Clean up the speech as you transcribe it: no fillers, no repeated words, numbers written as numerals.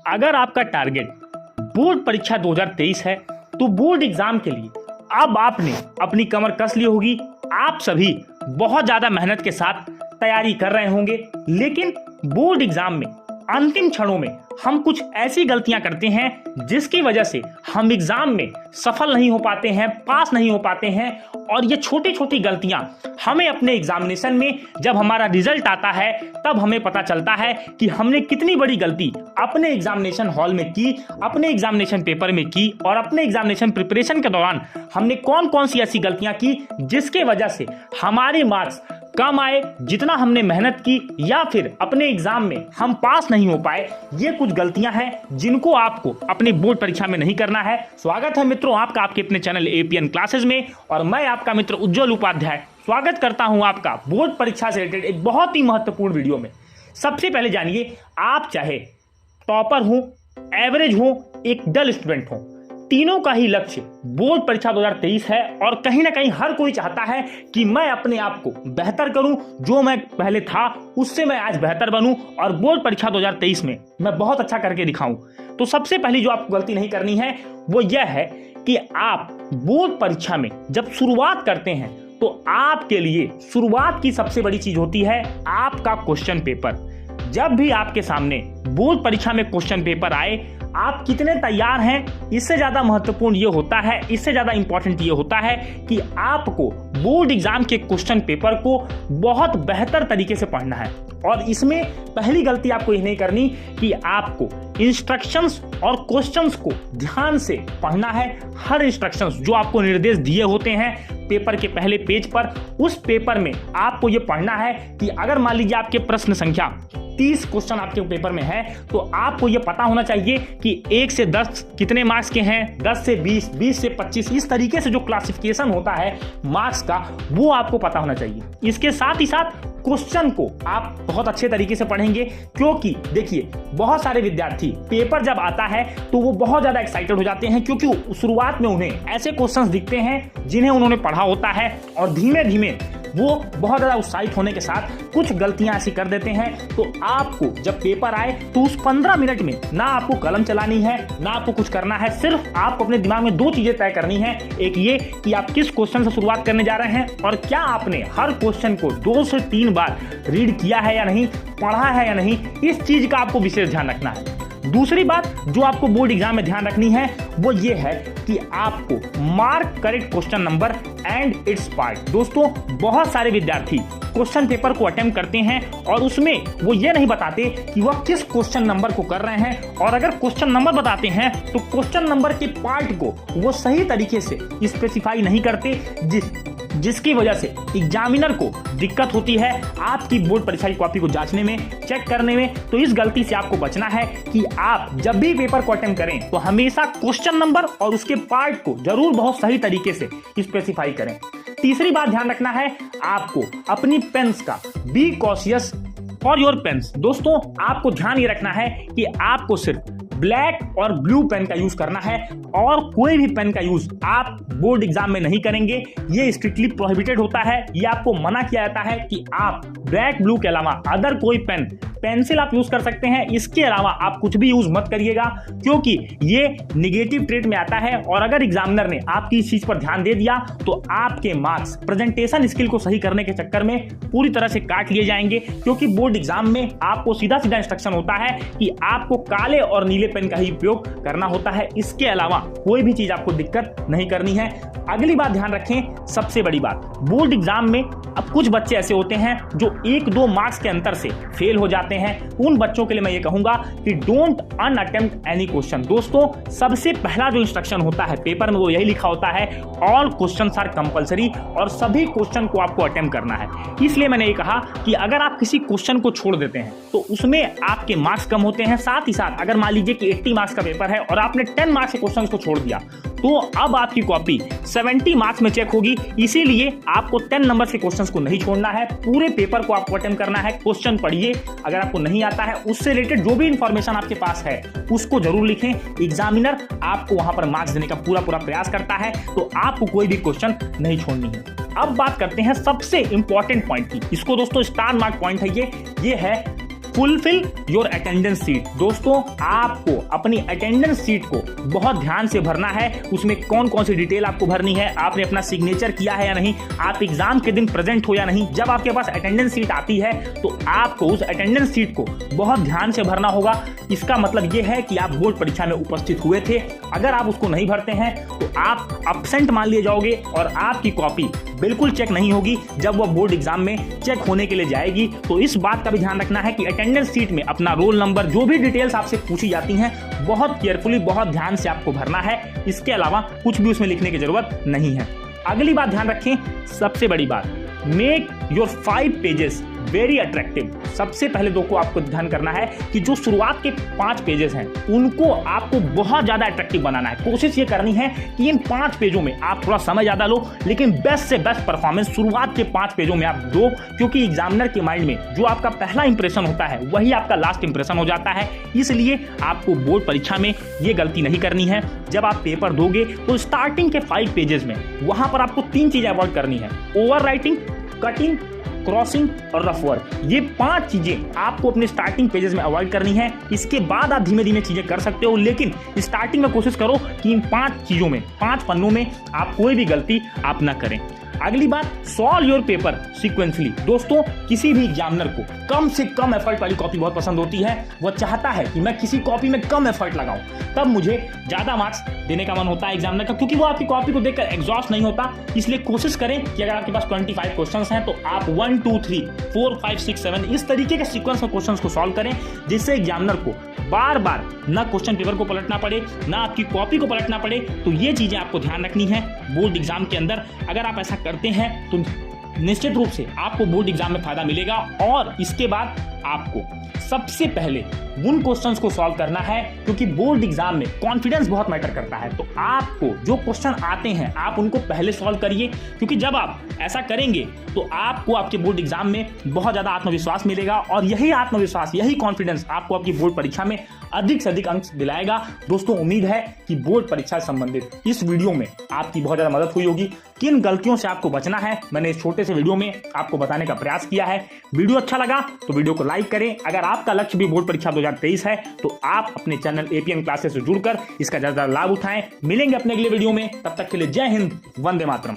अगर आपका target board परीक्षा 2023 है तो बोर्ड एग्जाम के लिए अब आपने अपनी कमर कस ली होगी। आप सभी बहुत ज्यादा मेहनत के साथ तैयारी कर रहे होंगे, लेकिन बोर्ड एग्जाम में अंतिम क्षणों में हम कुछ ऐसी गलतियां करते हैं जिसकी वजह से हम एग्जाम में सफल नहीं हो पाते हैं, पास नहीं हो पाते हैं। और ये छोटी छोटी गलतियां हमें अपने एग्जामिनेशन में जब हमारा रिजल्ट आता है तब हमें पता चलता है कि हमने कितनी बड़ी गलती अपने एग्जामिनेशन हॉल में की, अपने एग्जामिनेशन पेपर में की, और अपने एग्जामिनेशन प्रिपरेशन के दौरान हमने कौन कौन सी ऐसी गलतियां की जिसके वजह से हमारे मार्क्स कम आए जितना हमने मेहनत की, या फिर अपने एग्जाम में हम पास नहीं हो पाए। ये कुछ गलतियां हैं जिनको आपको अपने बोर्ड परीक्षा में नहीं करना है। स्वागत है मित्रों आपका आपके अपने चैनल एपीएन क्लासेस में, और मैं आपका मित्र उज्जवल उपाध्याय स्वागत करता हूं आपका बोर्ड परीक्षा से रिलेटेड एक बहुत ही महत्वपूर्ण वीडियो में। सबसे पहले जानिए, आप चाहे टॉपर हो, एवरेज हो, एक डल स्टूडेंट हो, तीनों का ही लक्ष्य बोर्ड परीक्षा 2023 है। और कहीं ना कहीं हर कोई चाहता है कि मैं अपने आप को बेहतर करूं, जो मैं पहले था उससे मैं आज बेहतर बनूं और बोर्ड परीक्षा 2023 में मैं बहुत अच्छा करके दिखाऊं। तो सबसे पहली जो आपको गलती नहीं करनी है वो यह है कि आप बोर्ड परीक्षा में जब शुरुआत करते हैं तो आपके लिए शुरुआत की सबसे बड़ी चीज होती है आपका क्वेश्चन पेपर। जब भी आपके सामने बोर्ड परीक्षा में क्वेश्चन पेपर आए, आप कितने तैयार हैं, इससे ज्यादा महत्वपूर्ण ये होता है, इससे ज्यादा इंपॉर्टेंट ये होता है कि आपको बोर्ड एग्जाम के क्वेश्चन पेपर को बहुत बेहतर तरीके से पढ़ना है। और इसमें पहली गलती आपको ये नहीं करनी कि आपको इंस्ट्रक्शंस और क्वेश्चंस को ध्यान से पढ़ना है। हर इंस्ट्रक्शंस जो आपको निर्देश दिए होते हैं पेपर के पहले पेज पर, उस पेपर में आपको ये पढ़ना है कि अगर मान लीजिए आपके प्रश्न संख्या 30 क्वेश्चन आपके पेपर में है तो आपको यह पता होना चाहिए कि 1 से 10 कितने मार्क्स के हैं, 10 से 20, 20 से 25, इस तरीके से जो क्लासिफिकेशन होता है मार्क्स का वो आपको पता होना चाहिए। इसके साथ ही साथ क्वेश्चन को आप बहुत अच्छे तरीके से पढ़ेंगे, क्योंकि देखिए बहुत सारे विद्यार्थी पेपर जब आता है तो वो बहुत ज्यादा एक्साइटेड हो जाते हैं, क्योंकि शुरुआत में उन्हें ऐसे क्वेश्चंस दिखते हैं जिन्हें उन्होंने पढ़ा होता है, और धीमे धीमे वो बहुत ज्यादा उत्साहित होने के साथ कुछ गलतियां ऐसी कर देते हैं। तो आपको जब पेपर आए तो उस 15 मिनट में ना आपको कलम चलानी है, ना आपको कुछ करना है, सिर्फ आपको अपने दिमाग में 2 चीजें तय करनी है। एक ये कि आप किस क्वेश्चन से शुरुआत करने जा रहे हैं और क्या आपने हर क्वेश्चन को 2 से 3 बार रीड किया है या नहीं, पढ़ा है या नहीं, इस चीज का आपको विशेष ध्यान रखना है। दूसरी बात जो आपको बोर्ड एग्जाम में ध्यान रखनी है वो ये है कि आपको mark correct question number and it's part. दोस्तों बहुत सारे विद्यार्थी क्वेश्चन पेपर को अटेम्प्ट करते हैं और उसमें वो ये नहीं बताते कि वह किस क्वेश्चन नंबर को कर रहे हैं, और अगर क्वेश्चन नंबर बताते हैं तो क्वेश्चन नंबर के पार्ट को वो सही तरीके से स्पेसिफाई नहीं करते, जिसकी वजह से एग्जामिनर को दिक्कत होती है आपकी बोर्ड परीक्षा की कॉपी को जांचने में, चेक करने में। तो इस गलती से आपको बचना है कि आप जब भी पेपर को अटेम्प्ट करें तो हमेशा क्वेश्चन नंबर और उसके पार्ट को जरूर बहुत सही तरीके से स्पेसिफाई करें। तीसरी बात ध्यान रखना है आपको अपनी पेन्स का, be cautious for your pens. दोस्तों आपको ध्यान ये रखना है कि आपको सिर्फ ब्लैक और ब्लू पेन का यूज करना है, और कोई भी पेन का यूज आप बोर्ड एग्जाम में नहीं करेंगे। ये स्ट्रिक्टली प्रोहिबिटेड होता है, ये आपको मना किया जाता है कि आप ब्लैक ब्लू के अलावा अदर कोई पेन, पेंसिल आप यूज कर सकते हैं, इसके अलावा आप कुछ भी यूज मत करिएगा, क्योंकि ये निगेटिव ट्रेट में आता है। और अगर एग्जामिनर ने आपकी इस चीज पर ध्यान दे दिया तो आपके मार्क्स प्रेजेंटेशन स्किल को सही करने के चक्कर में पूरी तरह से काट लिए जाएंगे, क्योंकि बोर्ड एग्जाम में आपको सीधा सीधा इंस्ट्रक्शन होता है कि आपको काले और नीले पेन का ही उपयोग करना होता है। इसके अलावा कोई भी चीज आपको दिक्कत नहीं करनी है। अगली बात ध्यान रखें, सबसे बड़ी बात, बोर्ड एग्जाम में अब कुछ बच्चे ऐसे होते हैं जो 1-2 मार्क्स के अंतर से फेल हो जाते हैं। उन बच्चों के लिए मैं ये कहूंगा कि डोंट अनअटेम्प्ट एनी क्वेश्चन। दोस्तों सबसे पहला जो इंस्ट्रक्शन होता है पेपर में वो यही लिखा होता है, ऑल क्वेश्चंस आर कंपलसरी, और सभी क्वेश्चन को आपको अटेम्प्ट करना है। इसलिए मैंने ये कहा कि अगर आप किसी क्वेश्चन को छोड़ देते हैं तो उसमें आपके मार्क्स कम होते हैं। साथ ही साथ अगर मान लीजिए कि 80 मार्क्स का पेपर है और आपने 10 मार्क्स के क्वेश्चन को छोड़ दिया तो अब आपकी कॉपी 70 मार्क्स में चेक होगी। इसीलिए आपको 10 नंबर के क्वेश्चंस को नहीं छोड़ना है, पूरे पेपर को आपको अटेम्प्ट करना है। क्वेश्चन पढ़िए, अगर आपको नहीं आता है उससे रिलेटेड जो भी इंफॉर्मेशन आपके पास है उसको जरूर लिखें। एग्जामिनर आपको वहां पर मार्क्स देने का पूरा प्रयास करता है, तो आपको कोई भी क्वेश्चन नहीं छोड़नी है। अब बात करते हैं सबसे इंपॉर्टेंट पॉइंट की। इसको दोस्तों स्टार मार्क पॉइंट है, ये है फुलफिल योर अटेंडेंस सीट। दोस्तों, आपको अपनी अटेंडेंस सीट को बहुत ध्यान से भरना है। उसमें कौन कौन सी डिटेल आपको भरनी है, आपने अपना सिग्नेचर किया है या नहीं, आप एग्जाम के दिन प्रेजेंट हो या नहीं। जब आपके पास अटेंडेंस सीट आती है तो आपको उस अटेंडेंस सीट को बहुत ध्यान से भरना होगा। इसका मतलब यह है कि आप बोर्ड परीक्षा में उपस्थित हुए थे। अगर आप उसको नहीं भरते हैं तो आप एब्सेंट मान लिए जाओगे और आपकी कॉपी बिल्कुल चेक नहीं होगी जब वो बोर्ड एग्जाम में चेक होने के लिए जाएगी। तो इस बात का भी ध्यान रखना है कि अटेंडेंस सीट में अपना रोल नंबर, जो भी डिटेल्स आपसे पूछी जाती हैं, बहुत केयरफुली, बहुत ध्यान से आपको भरना है। इसके अलावा कुछ भी उसमें लिखने की जरूरत नहीं है। अगली बात ध्यान रखें, सबसे बड़ी बात, make your 5 pages very attractive. सबसे पहले को आपको ध्यान करना है कि जो शुरुआत के 5 पेजेस हैं उनको आपको बहुत ज्यादा अट्रैक्टिव बनाना है। कोशिश ये करनी है कि इन 5 पेजों में आप थोड़ा समय ज्यादा लो, लेकिन बेस्ट से बेस्ट परफॉर्मेंस शुरुआत के 5 पेजों में आप दो, क्योंकि एग्जामिनर के माइंड में जो आपका पहला इंप्रेशन होता है वही आपका लास्ट इंप्रेशन हो जाता है। इसलिए आपको बोर्ड परीक्षा में ये गलती नहीं करनी है। जब आप पेपर दोगे तो स्टार्टिंग के 5 पेजेस में वहां पर आपको 3 चीजें अवॉइड करनी है: ओवर राइटिंग, कटिंग, क्रॉसिंग और रफ वर्क। ये 5 चीजें आपको अपने स्टार्टिंग पेजेस में अवॉइड करनी है। इसके बाद आप धीमे धीमे चीजें कर सकते हो, लेकिन स्टार्टिंग में कोशिश करो कि इन 5 चीजों में, 5 पन्नों में आप कोई भी गलती आप ना करें। अगली बात, सॉल्व योर पेपर सीक्वेंसली। दोस्तों, किसी भी एग्जामिनर को कम से कम एफर्ट वाली कॉपी बहुत पसंद होती है। वो चाहता है कि मैं किसी कॉपी में कम एफर्ट लगाऊं, तब मुझे ज्यादा मार्क्स देने का मन होता है एग्जामिनर का, क्योंकि वो आपकी कॉपी को देखकर एग्जॉस्ट नहीं होता। इसलिए कोशिश करें कि अगर आपके पास 25 क्वेश्चंस हैं तो आप 1 2 3 4 5 6 7 इस तरीके के सीक्वेंस में क्वेश्चंस को सॉल्व करें, जिससे एग्जामिनर को बार बार ना क्वेश्चन पेपर को पलटना पड़े, ना आपकी कॉपी को पलटना पड़े। तो ये चीजें आपको ध्यान रखनी है बोर्ड एग्जाम के अंदर। अगर आप ऐसा करते हैं तो निश्चित रूप से आपको बोर्ड एग्जाम में फायदा मिलेगा। और इसके बाद आपको सबसे पहले उन क्वेश्चंस को सॉल्व करना है, क्योंकि बोर्ड एग्जाम में कॉन्फिडेंस बहुत मैटर करता है। तो आपको जो क्वेश्चन आते हैं आप उनको पहले सॉल्व करिए, क्योंकि जब आप ऐसा करेंगे तो आपको आपके बोर्ड एग्जाम में बहुत ज्यादा आत्मविश्वास मिलेगा, और यही आत्मविश्वास, यही कॉन्फिडेंस आपको आपकी बोर्ड परीक्षा में अधिक से अधिक अंक दिलाएगा। दोस्तों, उम्मीद है कि बोर्ड परीक्षा से संबंधित इस वीडियो में आपकी बहुत ज्यादा मदद हुई होगी। किन गलतियों से आपको बचना है मैंने इस छोटे से वीडियो में आपको बताने का प्रयास किया है। वीडियो अच्छा लगा तो वीडियो को लाइक करें। अगर आपका लक्ष्य भी बोर्ड परीक्षा 2023 है तो आप अपने चैनल एपीएन क्लासेस से जुड़कर इसका ज्यादा लाभ उठाएं। मिलेंगे अपने अगले वीडियो में, तब तक के लिए जय हिंद, वंदे मातरम।